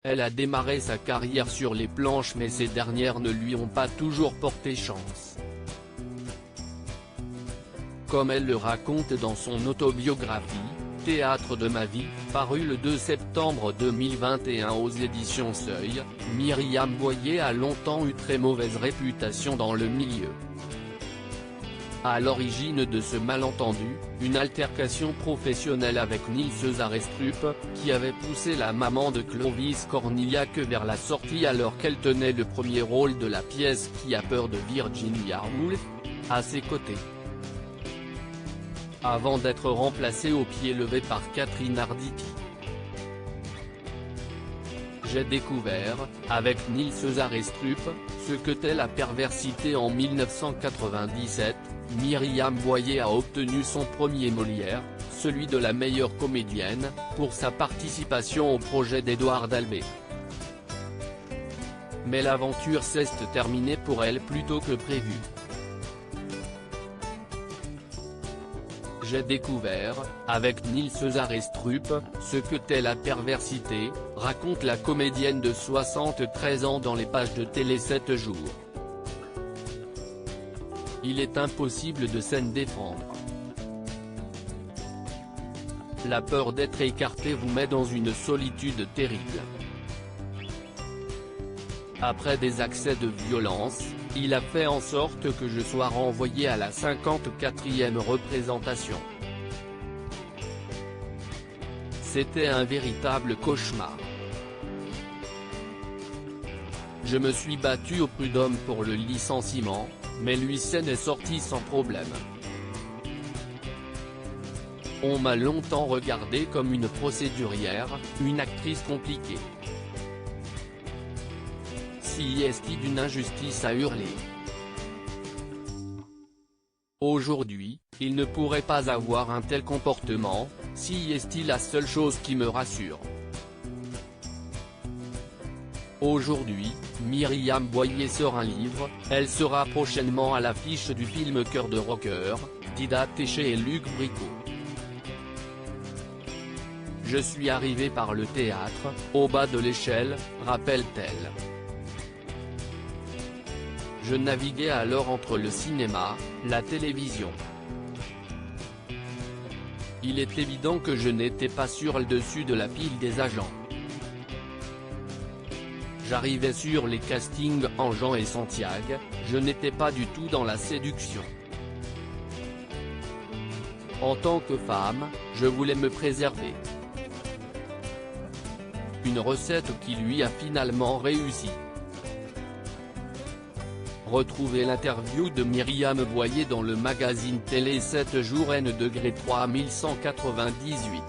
Elle a démarré sa carrière sur les planches mais ces dernières ne lui ont pas toujours porté chance. Comme elle le raconte dans son autobiographie, Théâtre de ma vie, paru le 2 septembre 2021 aux éditions Seuil, Myriam Boyer a longtemps eu très mauvaise réputation dans le milieu. À l'origine de ce malentendu, une altercation professionnelle avec Nils Arestrup, qui avait poussé la maman de Clovis Cornillac vers la sortie alors qu'elle tenait le premier rôle de la pièce Qui a peur de Virginia Woolf, à ses côtés. Avant d'être remplacée au pied levé par Catherine Arditi. J'ai découvert, avec Nils Arestrup, ce que qu'est la perversité en 1997, Myriam Boyer a obtenu son premier Molière, celui de la meilleure comédienne, pour sa participation au projet d'Édouard Dalbé. Mais l'aventure s'est terminée pour elle plus tôt que prévu. J'ai découvert, avec Nils Arestrup, ce que qu'est la perversité, raconte la comédienne de 73 ans dans les pages de Télé 7 jours. Il est impossible de s'en défendre. La peur d'être écarté vous met dans une solitude terrible. Après des accès de violence, il a fait en sorte que je sois renvoyé à la 54e représentation. C'était un véritable cauchemar. Je me suis battu au prud'homme pour le licenciement, mais lui s'en est sorti sans problème. On m'a longtemps regardé comme une procédurière, une actrice compliquée. Si est-il d'une injustice à hurler. Aujourd'hui, il ne pourrait pas avoir un tel comportement, si est-il la seule chose qui me rassure. Aujourd'hui, Myriam Boyer sort un livre, elle sera prochainement à l'affiche du film Cœur de rocker, d'Ida Téché et Luc Bricot. Je suis arrivé par le théâtre, au bas de l'échelle, rappelle-t-elle. Je naviguais alors entre le cinéma, la télévision. Il est évident que je n'étais pas sur le dessus de la pile des agents. J'arrivais sur les castings en Jean et Santiago, je n'étais pas du tout dans la séduction. En tant que femme, je voulais me préserver. Une recette qui lui a finalement réussi. Retrouvez l'interview de Myriam Boyer dans le magazine Télé 7 jours N°3198.